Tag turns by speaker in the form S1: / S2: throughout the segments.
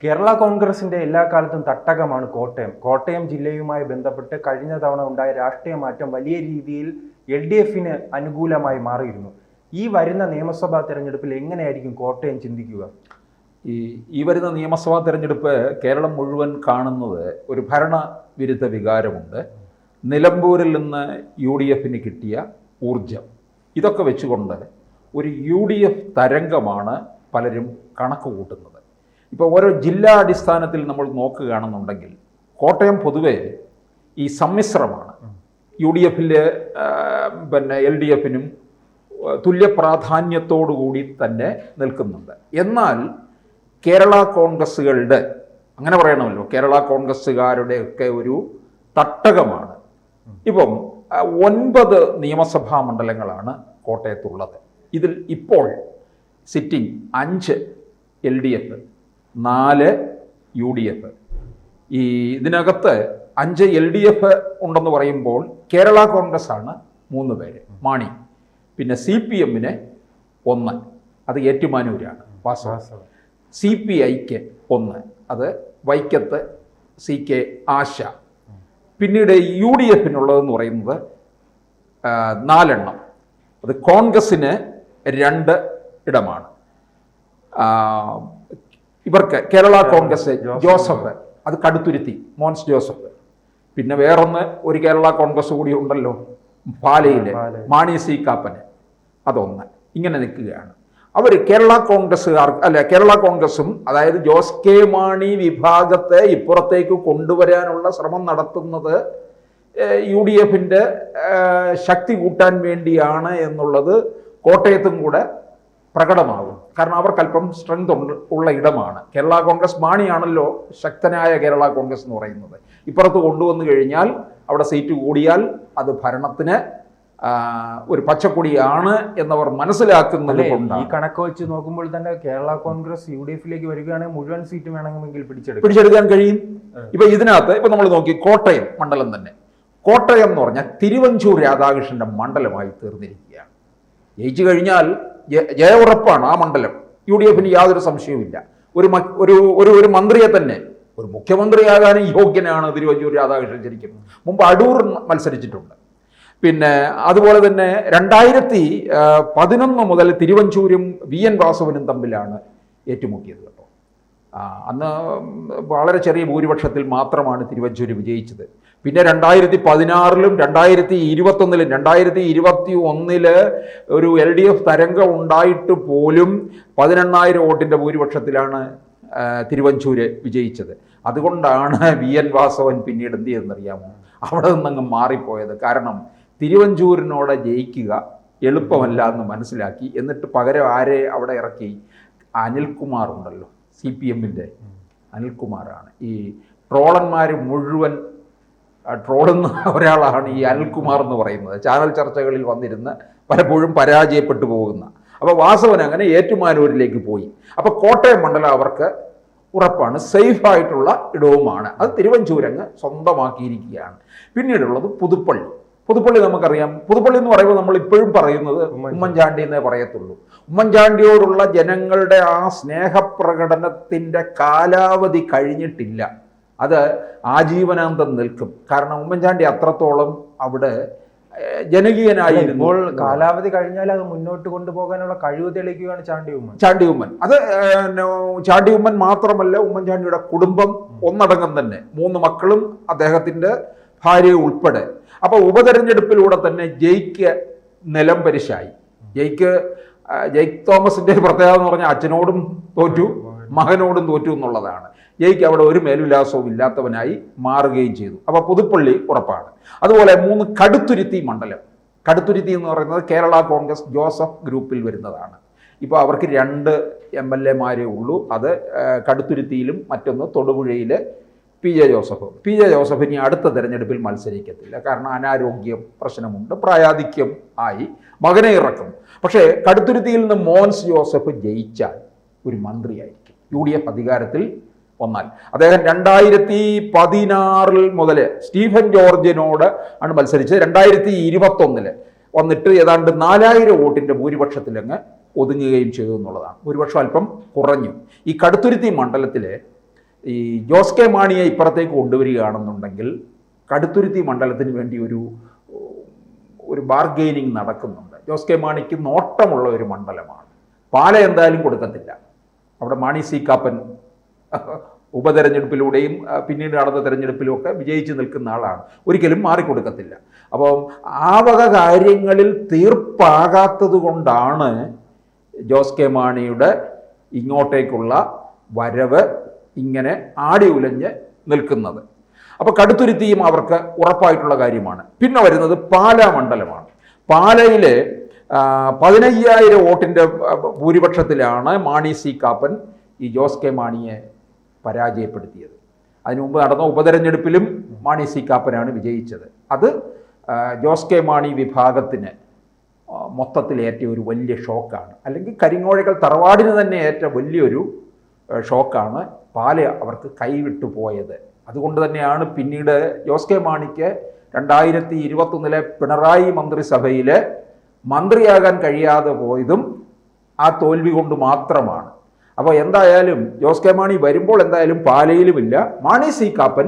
S1: കേരള കോൺഗ്രസിന്റെ എല്ലാ കാലത്തും തട്ടകമാണ് കോട്ടയം. കോട്ടയം ജില്ലയുമായി ബന്ധപ്പെട്ട് കഴിഞ്ഞ തവണ ഉണ്ടായ രാഷ്ട്രീയ മാറ്റം വലിയ രീതിയിൽ LDFന് അനുകൂലമായി മാറിയിരുന്നു. ഈ വരുന്ന നിയമസഭാ തെരഞ്ഞെടുപ്പിൽ എങ്ങനെയായിരിക്കും കോട്ടയം ചിന്തിക്കുക?
S2: ഈ വരുന്ന നിയമസഭാ തെരഞ്ഞെടുപ്പ് കേരളം മുഴുവൻ കാണുന്നത് ഒരു ഭരണവിരുദ്ധ വികാരമുണ്ട്. നിലമ്പൂരിൽ നിന്ന് UDFന് കിട്ടിയ ഊർജം, ഇതൊക്കെ വെച്ചുകൊണ്ട് ഒരു UDF തരംഗമാണ് പലരും കണക്ക് കൂട്ടുന്നത്. ഇപ്പോൾ ഓരോ ജില്ലാ അടിസ്ഥാനത്തിൽ നമ്മൾ നോക്കുകയാണെന്നുണ്ടെങ്കിൽ കോട്ടയം പൊതുവെ ഈ സമ്മിശ്രമാണ്. UDFിൽ LDFനും തുല്യ പ്രാധാന്യത്തോടുകൂടി തന്നെ നിൽക്കുന്നുണ്ട്. എന്നാൽ കേരള കോൺഗ്രസ്സുകളുടെ, അങ്ങനെ പറയണമല്ലോ, കേരള കോൺഗ്രസ്സുകാരുടെയൊക്കെ ഒരു തട്ടകമാണ്. ഇപ്പം 9 നിയമസഭാ മണ്ഡലങ്ങളാണ് കോട്ടയത്തുള്ളത്. ഇതിൽ ഇപ്പോൾ സിറ്റിംഗ് 5 LDF, 4 UDF. ഇതിനകത്ത് 5 LDF ഉണ്ടെന്ന് പറയുമ്പോൾ കേരള കോൺഗ്രസ് ആണ് 3 പേര്, മാണി. പിന്നെ CPMന് 1, അത് ഏറ്റുമാനൂരാണ് വാസവ. CPIക്ക് 1, അത് വൈക്കത്ത് CK ആശ. പിന്നീട് UDFനുള്ളതെന്ന് പറയുന്നത് 4 എണ്ണം. അത് കോൺഗ്രസ്സിന് 2 ഇടമാണ്. ഇവർക്ക് കേരള കോൺഗ്രസ് ജോസഫ്, അത് കടുത്തുരുത്തി മോൻസ് ജോസഫ്. പിന്നെ വേറൊന്ന് ഒരു കേരള കോൺഗ്രസ് കൂടി ഉണ്ടല്ലോ, പാലയിലെ മാണി C കാപ്പന്, അതൊന്ന്. ഇങ്ങനെ നിൽക്കുകയാണ് അവർ. കേരള കോൺഗ്രസും അതായത് ജോസ് കെ മാണി വിഭാഗത്തെ ഇപ്പുറത്തേക്ക് കൊണ്ടുവരാനുള്ള ശ്രമം നടത്തുന്നത് UDFന്റെ ശക്തി കൂട്ടാൻ വേണ്ടിയാണ് എന്നുള്ളത് കോട്ടയത്തും കൂടെ പ്രകടമാകും. കാരണം അവർക്കല്പം സ്ട്രെങ്ത് ഉള്ള ഇടമാണ്. കേരള കോൺഗ്രസ്, മാണിയാണല്ലോ ശക്തനായ കേരള കോൺഗ്രസ് എന്ന് പറയുന്നത്. ഇപ്പുറത്ത് കൊണ്ടുവന്നു കഴിഞ്ഞാൽ, അവിടെ സീറ്റ് കൂടിയാൽ അത് ഭരണത്തിന് ഒരു പച്ചക്കൊടിയാണ് എന്നവർ മനസ്സിലാക്കുന്നത് കൊണ്ട്
S1: ഈ കണക്ക് വെച്ച് നോക്കുമ്പോൾ തന്നെ കേരള കോൺഗ്രസ് UDFിലേക്ക് വരികയാണെങ്കിൽ മുഴുവൻ സീറ്റ് വേണമെങ്കിൽ
S2: പിടിച്ചെടുക്കാൻ കഴിയും. ഇപ്പൊ ഇതിനകത്ത് ഇപ്പൊ നമ്മൾ നോക്കി, കോട്ടയം മണ്ഡലം തന്നെ, കോട്ടയം എന്ന് പറഞ്ഞാൽ തിരുവഞ്ചൂർ രാധാകൃഷ്ണന്റെ മണ്ഡലമായി തീർന്നിരിക്കുകയാണ്. ജയിച്ചു കഴിഞ്ഞാൽ ജയ ഉറപ്പാണ് ആ മണ്ഡലം. UDFന് യാതൊരു സംശയവുമില്ല. ഒരു മന്ത്രിയെ തന്നെ, ഒരു മുഖ്യമന്ത്രിയാകാനും യോഗ്യനാണ് തിരുവഞ്ചൂർ രാധാകൃഷ്ണൻ. ശരിക്കും മുമ്പ് അടൂർ മത്സരിച്ചിട്ടുണ്ട്. പിന്നെ അതുപോലെ തന്നെ 2011 മുതൽ തിരുവഞ്ചൂരും VN വാസവനും തമ്മിലാണ് ഏറ്റുമുട്ടിയത് കേട്ടോ. അന്ന് വളരെ ചെറിയ ഭൂരിപക്ഷത്തിൽ മാത്രമാണ് തിരുവഞ്ചൂര് വിജയിച്ചത്. പിന്നെ 2016-ലും 2021-ലും 2021 ഒരു LDF തരംഗം ഉണ്ടായിട്ട് പോലും 18,000 വോട്ടിൻ്റെ ഭൂരിപക്ഷത്തിലാണ് തിരുവഞ്ചൂര് വിജയിച്ചത്. അതുകൊണ്ടാണ് VN വാസവൻ പിന്നീട് എന്ത് ചെയ്തെന്നറിയാമോ, അവിടെ നിന്നങ്ങ് മാറിപ്പോയത്. കാരണം തിരുവഞ്ചൂരിനോട് ജയിക്കുക എളുപ്പമല്ല എന്ന് മനസ്സിലാക്കി. എന്നിട്ട് പകരം ആരെ അവിടെ ഇറക്കി? അനിൽകുമാർ ഉണ്ടല്ലോ, CPMന്റെ അനിൽകുമാറാണ്. ഈ ട്രോളന്മാർ മുഴുവൻ ട്രോളുന്ന ഒരാളാണ് ഈ അനിൽകുമാർ എന്ന് പറയുന്നത്. ചാനൽ ചർച്ചകളിൽ വന്നിരുന്ന് പലപ്പോഴും പരാജയപ്പെട്ടു പോകുന്ന. അപ്പോൾ വാസവൻ അങ്ങനെ ഏറ്റുമാനൂരിലേക്ക് പോയി. അപ്പോൾ കോട്ടയം മണ്ഡലം അവർക്ക് ഉറപ്പാണ്, സേഫായിട്ടുള്ള ഇടവുമാണ്. അത് തിരുവഞ്ചൂരങ്ങ് സ്വന്തമാക്കിയിരിക്കുകയാണ്. പിന്നീടുള്ളത് പുതുപ്പള്ളി നമുക്കറിയാം. പുതുപ്പള്ളി എന്ന് പറയുമ്പോൾ നമ്മൾ ഇപ്പോഴും പറയുന്നത് ഉമ്മൻചാണ്ടി എന്നേ പറയത്തുള്ളൂ. ഉമ്മൻചാണ്ടിയോടുള്ള ജനങ്ങളുടെ ആ സ്നേഹപ്രകടനത്തിൻ്റെ കാലാവധി കഴിഞ്ഞിട്ടില്ല. അത് ആജീവനാന്തം നിൽക്കും. കാരണം ഉമ്മൻചാണ്ടി അത്രത്തോളം അവിടെ ജനകീയനായിരുമ്പോൾ
S1: കാലാവധി കഴിഞ്ഞാൽ അത് മുന്നോട്ട് കൊണ്ടുപോകാനുള്ള കഴിവ് തെളിയിക്കുകയാണ്
S2: ചാണ്ടി ഉമ്മൻ. അത് ചാണ്ടി ഉമ്മൻ മാത്രമല്ല, ഉമ്മൻചാണ്ടിയുടെ കുടുംബം ഒന്നടങ്കം തന്നെ, 3 മക്കളും അദ്ദേഹത്തിൻ്റെ ഭാര്യ ഉൾപ്പെടെ. അപ്പോൾ ഉപതെരഞ്ഞെടുപ്പിലൂടെ തന്നെ ജയ്ക്ക് നിലംപരിശായി. ജയ്ക്ക് തോമസിന്റെ പ്രത്യേകത എന്ന് പറഞ്ഞാൽ അച്ഛനോടും തോറ്റു, മകനോടും തോറ്റു എന്നുള്ളതാണ്. ജയ്ക്ക് അവിടെ ഒരു മേൽവിലാസവും ഇല്ലാത്തവനായി മാറുകയും ചെയ്തു. അപ്പോൾ പുതുപ്പള്ളി ഉറപ്പാണ്. അതുപോലെ 3 കടുത്തുരുത്തി മണ്ഡലം. കടുത്തുരുത്തി എന്ന് പറയുന്നത് കേരള കോൺഗ്രസ് ജോസഫ് ഗ്രൂപ്പിൽ വരുന്നതാണ്. ഇപ്പോൾ അവർക്ക് 2 MLA ഉള്ളൂ. അത് കടുത്തുരുത്തിയിലും മറ്റൊന്ന് തൊടുപുഴയിൽ PJ ജോസഫ് ഇനി അടുത്ത തെരഞ്ഞെടുപ്പിൽ മത്സരിക്കത്തില്ല. കാരണം അനാരോഗ്യ പ്രശ്നമുണ്ട്, പ്രായാധിക്യം ആയി, മകനെ ഇറക്കും. പക്ഷേ കടുത്തുരുത്തിയിൽ നിന്ന് മോൻസ് ജോസഫ് ജയിച്ചാൽ ഒരു മന്ത്രിയായിരിക്കും. UDF അധികാരത്തിൽ വന്നാൽ. അദ്ദേഹം 2016 മുതൽ സ്റ്റീഫൻ ജോർജിനോട് ആണ് മത്സരിച്ചത്. 2021 വന്നിട്ട് ഏതാണ്ട് 4000 വോട്ടിൻ്റെ ഭൂരിപക്ഷത്തിലങ്ങ് ഒതുങ്ങുകയും ചെയ്തു എന്നുള്ളതാണ്. ഭൂരിപക്ഷം അല്പം കുറഞ്ഞു. ഈ കടുത്തുരുത്തി മണ്ഡലത്തിലെ ഈ ജോസ് കെ മാണിയെ ഇപ്പുറത്തേക്ക് കൊണ്ടുവരികയാണെന്നുണ്ടെങ്കിൽ കടുത്തുരുത്തി മണ്ഡലത്തിന് വേണ്ടി ഒരു ബാർഗെയിനിങ് നടക്കുന്നുണ്ട്. ജോസ് കെ മാണിക്ക് നോട്ടമുള്ള ഒരു മണ്ഡലമാണ്. പാല എന്തായാലും കൊടുക്കത്തില്ല. അവിടെ മാണി സി കാപ്പൻ ഉപതെരഞ്ഞെടുപ്പിലൂടെയും പിന്നീട് നടന്ന തെരഞ്ഞെടുപ്പിലും ഒക്കെ വിജയിച്ച് നിൽക്കുന്ന ആളാണ്. ഒരിക്കലും മാറിക്കൊടുക്കത്തില്ല. അപ്പം ആ വക കാര്യങ്ങളിൽ തീർപ്പാകാത്തത് കൊണ്ടാണ് ജോസ് കെ മാണിയുടെ ഇങ്ങോട്ടേക്കുള്ള വരവ് ഇങ്ങനെ ആടി ഉലഞ്ഞ് നിൽക്കുന്നത്. അപ്പോൾ കടുത്തുരുത്തിയും അവർക്ക് ഉറപ്പായിട്ടുള്ള കാര്യമാണ്. പിന്നെ വരുന്നത് പാലാ മണ്ഡലമാണ്. പാലയിലെ 15,000 വോട്ടിൻ്റെ ഭൂരിപക്ഷത്തിലാണ് മാണി സി കാപ്പൻ ഈ ജോസ് കെ മാണിയെ പരാജയപ്പെടുത്തിയത്. അതിനു മുമ്പ് നടന്ന ഉപതെരഞ്ഞെടുപ്പിലും മാണി സി കാപ്പനാണ് വിജയിച്ചത്. അത് ജോസ് കെ മാണി വിഭാഗത്തിന് മൊത്തത്തിലേറ്റ ഒരു വലിയ ഷോക്കാണ്. അല്ലെങ്കിൽ കരിങ്ങോഴകൾ തറവാടിന് തന്നെ ഏറ്റ വലിയൊരു ഷോക്കാണ് പാല അവർക്ക് കൈവിട്ടു പോയത്. അതുകൊണ്ട് തന്നെയാണ് പിന്നീട് ജോസ് കെ മാണിക്ക് 2021 പിണറായി മന്ത്രിസഭയിൽ മന്ത്രിയാകാൻ കഴിയാതെ പോയതും ആ തോൽവി കൊണ്ട് മാത്രമാണ്. അപ്പോൾ എന്തായാലും ജോസ് കെ മാണി വരുമ്പോൾ എന്തായാലും പാലയിലുമില്ല. മാണി സി കാപ്പൻ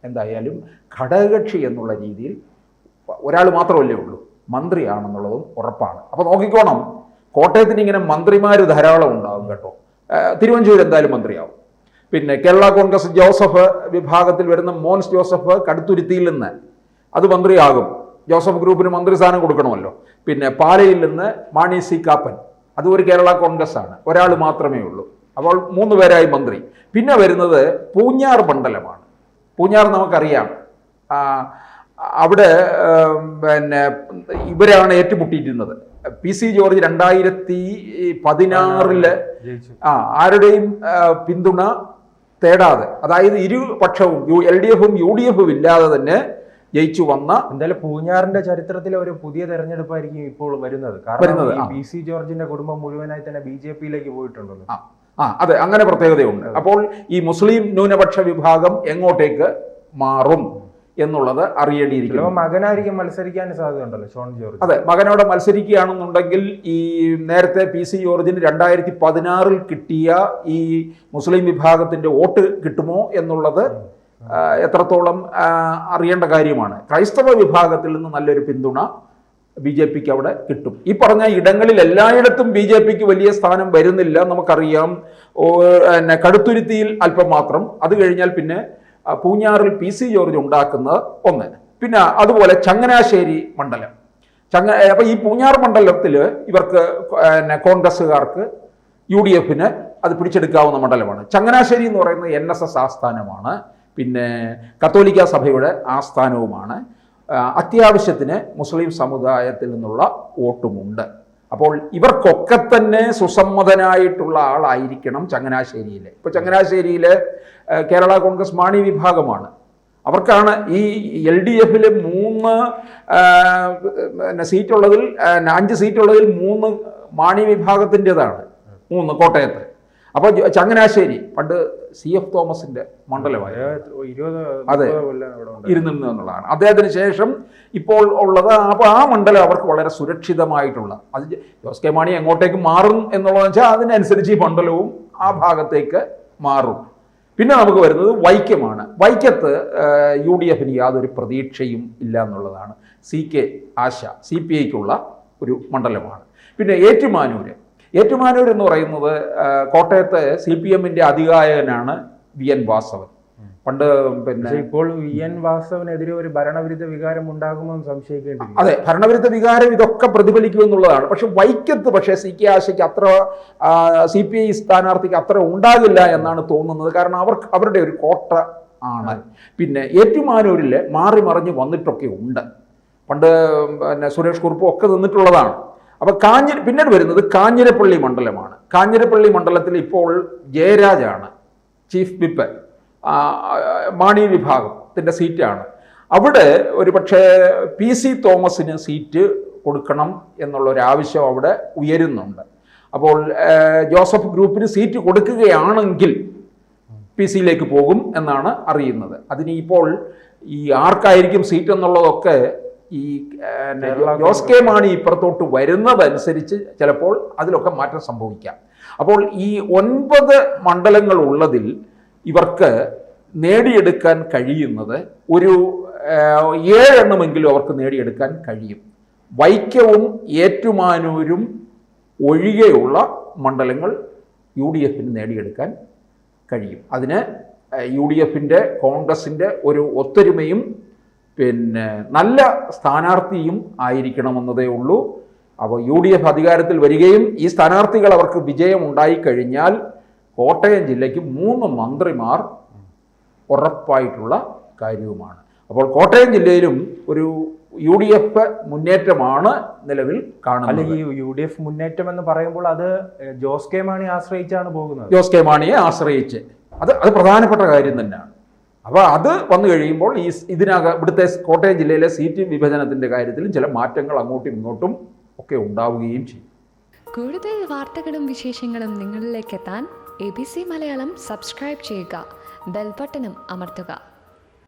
S2: എന്തായാലും ഘടകകക്ഷി എന്നുള്ള രീതിയിൽ ഒരാൾ മാത്രമല്ലേ ഉള്ളൂ, മന്ത്രിയാണെന്നുള്ളതും ഉറപ്പാണ്. അപ്പോൾ നോക്കിക്കോണം, കോട്ടയത്തിന് ഇങ്ങനെ മന്ത്രിമാർ ധാരാളം ഉണ്ടാകും കേട്ടോ. തിരുവഞ്ചൂർ എന്തായാലും മന്ത്രിയാവും. പിന്നെ കേരള കോൺഗ്രസ് ജോസഫ് വിഭാഗത്തിൽ വരുന്ന മോൻസ് ജോസഫ് കടുത്തുരുത്തിയിൽ നിന്ന് അത് മന്ത്രിയാകും. ജോസഫ് ഗ്രൂപ്പിന് മന്ത്രിസ്ഥാനം കൊടുക്കണമല്ലോ. പിന്നെ പാലയിൽ നിന്ന് മാണി സി കാപ്പൻ, അത് ഒരു കേരള കോൺഗ്രസ് ആണ്, ഒരാൾ മാത്രമേ ഉള്ളൂ. അപ്പോൾ 3 പേരായി മന്ത്രി. പിന്നെ വരുന്നത് പൂഞ്ഞാർ മണ്ഡലമാണ്. പൂഞ്ഞാർ നമുക്കറിയാം, അവിടെ പിന്നെ ഇവരാണ് ഏറ്റുമുട്ടിയിരുന്നത്. പി സി ജോർജ് 2016 ആരുടെയും പിന്തുണ തേടാതെ, അതായത് ഇരുപക്ഷവും LDFും UDFും ഇല്ലാതെ തന്നെ ജയിച്ചു വന്ന,
S1: എന്തായാലും പൂഞ്ഞാറിന്റെ ചരിത്രത്തിലെ ഒരു പുതിയ തെരഞ്ഞെടുപ്പായിരിക്കും ഇപ്പോൾ വരുന്നത്. കാരണം പി സി ജോർജിന്റെ കുടുംബം മുഴുവനായി തന്നെ BJPയിലേക്ക് പോയിട്ടുണ്ടല്ലോ.
S2: അതെ, അങ്ങനെ പ്രത്യേകതയുണ്ട്. അപ്പോൾ ഈ മുസ്ലിം ന്യൂനപക്ഷ വിഭാഗം എങ്ങോട്ടേക്ക് മാറും എന്നുള്ളത് അറിയേണ്ടിയിരിക്കുന്നു.
S1: മകനായിരിക്കും മത്സരിക്കാൻ സാധ്യതയുണ്ടല്ലോ, ഷോൺ ജോർജ്.
S2: അതെ, മകനോട് മത്സരിക്കുകയാണെന്നുണ്ടെങ്കിൽ ഈ നേരത്തെ പി സി ജോർജിന് 2016 കിട്ടിയ ഈ മുസ്ലിം വിഭാഗത്തിന്റെ വോട്ട് കിട്ടുമോ എന്നുള്ളത് എത്രത്തോളം അറിയേണ്ട കാര്യമാണ്. ക്രൈസ്തവ വിഭാഗത്തിൽ നിന്ന് നല്ലൊരു പിന്തുണ BJPക്ക് അവിടെ കിട്ടും. ഈ പറഞ്ഞ ഇടങ്ങളിൽ എല്ലായിടത്തും BJPക്ക് വലിയ സ്ഥാനം വരുന്നില്ല, നമുക്കറിയാം. കടുത്തുരുത്തിയിൽ അല്പം മാത്രം. അത് കഴിഞ്ഞാൽ പിന്നെ പൂഞ്ഞാറിൽ പി സി ജോർജ് ഉണ്ടാക്കുന്നത് ഒന്ന്. പിന്നെ അതുപോലെ ചങ്ങനാശ്ശേരി മണ്ഡലം. അപ്പോൾ ഈ പൂഞ്ഞാർ മണ്ഡലത്തിൽ ഇവർക്ക് കോൺഗ്രസ്സുകാർക്ക് UDFന് അത് പിടിച്ചെടുക്കാവുന്ന മണ്ഡലമാണ്. ചങ്ങനാശ്ശേരി എന്ന് പറയുന്നത് NSS ആസ്ഥാനമാണ്. പിന്നെ കത്തോലിക്ക സഭയുടെ ആസ്ഥാനവുമാണ്. അത്യാവശ്യത്തിന് മുസ്ലിം സമുദായത്തിൽ നിന്നുള്ള വോട്ടുമുണ്ട്. അപ്പോൾ ഇവർക്കൊക്കെ തന്നെ സുസമ്മതനായിട്ടുള്ള ആളായിരിക്കണം ചങ്ങനാശ്ശേരിയിലെ. ഇപ്പോൾ ചങ്ങനാശ്ശേരിയിലെ കേരള കോൺഗ്രസ് മാണി വിഭാഗമാണ്. അവർക്കാണ് ഈ LDFിൽ 3 സീറ്റുള്ളതിൽ 5 സീറ്റുള്ളതിൽ 3 മാണി വിഭാഗത്തിൻ്റെതാണ്, 3 കോട്ടയത്ത്. അപ്പോൾ ചങ്ങനാശ്ശേരി പണ്ട് CF തോമസിന്റെ മണ്ഡലമായിരുന്നു. അതെ, ഇരുന്നു എന്നുള്ളതാണ്. അദ്ദേഹത്തിന് ശേഷം ഇപ്പോൾ ഉള്ളത്. അപ്പോൾ ആ മണ്ഡലം അവർക്ക് വളരെ സുരക്ഷിതമായിട്ടുള്ള, അത് ജോസ് കെ മാണി എങ്ങോട്ടേക്ക് മാറും എന്നുള്ളതെന്ന് വെച്ചാൽ അതിനനുസരിച്ച് ഈ മണ്ഡലവും ആ ഭാഗത്തേക്ക് മാറും. പിന്നെ നമുക്ക് വരുന്നത് വൈക്കമാണ്. വൈക്കത്ത് UDFന് യാതൊരു പ്രതീക്ഷയും ഇല്ല എന്നുള്ളതാണ്. CK ആശ CPIക്കുള്ള ഒരു മണ്ഡലമാണ്. പിന്നെ ഏറ്റുമാനൂർ എന്ന് പറയുന്നത് കോട്ടയത്ത് CPMന്റെ അധികായകനാണ് VN വാസവൻ. പണ്ട് പിന്നെ
S1: ഇപ്പോൾ VN വാസവനെതിരെ ഒരു ഭരണവിരുദ്ധ വികാരം ഉണ്ടാകുമെന്ന് സംശയിക്കേണ്ടില്ല.
S2: അതെ, ഭരണവിരുദ്ധ വികാരം ഇതൊക്കെ പ്രതിഫലിക്കും എന്നുള്ളതാണ്. പക്ഷെ വൈക്കത്ത് CK ആശയ്ക്ക് അത്ര CPI സ്ഥാനാർത്ഥിക്ക് അത്ര ഉണ്ടാകില്ല എന്നാണ് തോന്നുന്നത്. കാരണം അവരുടെ ഒരു കോട്ട ആണ്. പിന്നെ ഏറ്റുമാനൂരിൽ മാറി മറിഞ്ഞ് വന്നിട്ടൊക്കെ ഉണ്ട്. പണ്ട് പിന്നെ സുരേഷ് കുറുപ്പും ഒക്കെ നിന്നിട്ടുള്ളതാണ്. അപ്പോൾ പിന്നീട് വരുന്നത് കാഞ്ഞിരപ്പള്ളി മണ്ഡലമാണ്. കാഞ്ഞിരപ്പള്ളി മണ്ഡലത്തിൽ ഇപ്പോൾ ജയരാജാണ് ചീഫ് വിപ്പ്, മാണി വിഭാഗത്തിൻ്റെ സീറ്റാണ്. അവിടെ ഒരു പക്ഷേ PC തോമസിന് സീറ്റ് കൊടുക്കണം എന്നുള്ളൊരാവശ്യം അവിടെ ഉയരുന്നുണ്ട്. അപ്പോൾ ജോസഫ് ഗ്രൂപ്പിന് സീറ്റ് കൊടുക്കുകയാണെങ്കിൽ PC പോകും എന്നാണ് അറിയുന്നത്. അതിന് ഇപ്പോൾ ഈ ആർക്കായിരിക്കും സീറ്റ് എന്നുള്ളതൊക്കെ ഈ ജോസ് കെ മാണി ഇപ്പുറത്തോട്ട് വരുന്നതനുസരിച്ച് ചിലപ്പോൾ അതിലൊക്കെ മാറ്റം സംഭവിക്കാം. അപ്പോൾ ഈ 9 മണ്ഡലങ്ങൾ ഉള്ളതിൽ ഇവർക്ക് നേടിയെടുക്കാൻ കഴിയുന്നത് ഒരു 7 എണ്ണമെങ്കിലും അവർക്ക് നേടിയെടുക്കാൻ കഴിയും. വൈക്കവും ഏറ്റുമാനൂരും ഒഴികെയുള്ള മണ്ഡലങ്ങൾ UDF നേടിയെടുക്കാൻ കഴിയും. അതിന് UDF കോൺഗ്രസിൻ്റെ ഒരു ഒത്തൊരുമയും പിന്നെ നല്ല സ്ഥാനാർത്ഥിയും ആയിരിക്കണമെന്നതേ ഉള്ളൂ. അപ്പോൾ UDF അധികാരത്തിൽ വരികയും ഈ സ്ഥാനാർത്ഥികൾ അവർക്ക് വിജയം ഉണ്ടായിക്കഴിഞ്ഞാൽ കോട്ടയം ജില്ലയ്ക്ക് 3 മന്ത്രിമാർ ഉറപ്പായിട്ടുള്ള കാര്യവുമാണ്. അപ്പോൾ കോട്ടയം ജില്ലയിലും ഒരു UDF മുന്നേറ്റമാണ് നിലവിൽ കാണുന്നത്.
S1: അല്ല, ഈ UDF മുന്നേറ്റം എന്ന് പറയുമ്പോൾ അത് ജോസ് കെ മാണി ആശ്രയിച്ചാണ് പോകുന്നത്.
S2: ജോസ് കെ മാണിയെ ആശ്രയിച്ച് അത് പ്രധാനപ്പെട്ട കാര്യം തന്നെയാണ്. അപ്പോൾ അത് വന്നു കഴിയുമ്പോൾ ഇവിടുത്തെ കോട്ടയം ജില്ലയിലെ സീറ്റ് വിഭജനത്തിൻ്റെ കാര്യത്തിലും ചില മാറ്റങ്ങൾ അങ്ങോട്ടും ഇങ്ങോട്ടും ഒക്കെ ഉണ്ടാവുകയും ചെയ്യും.
S3: കൂടുതൽ വാർത്തകളും വിശേഷങ്ങളും നിങ്ങളിലേക്ക് എത്താൻ ABC മലയാളം സബ്സ്ക്രൈബ് ചെയ്യുക, ബെൽ ബട്ടണും അമർത്തുക.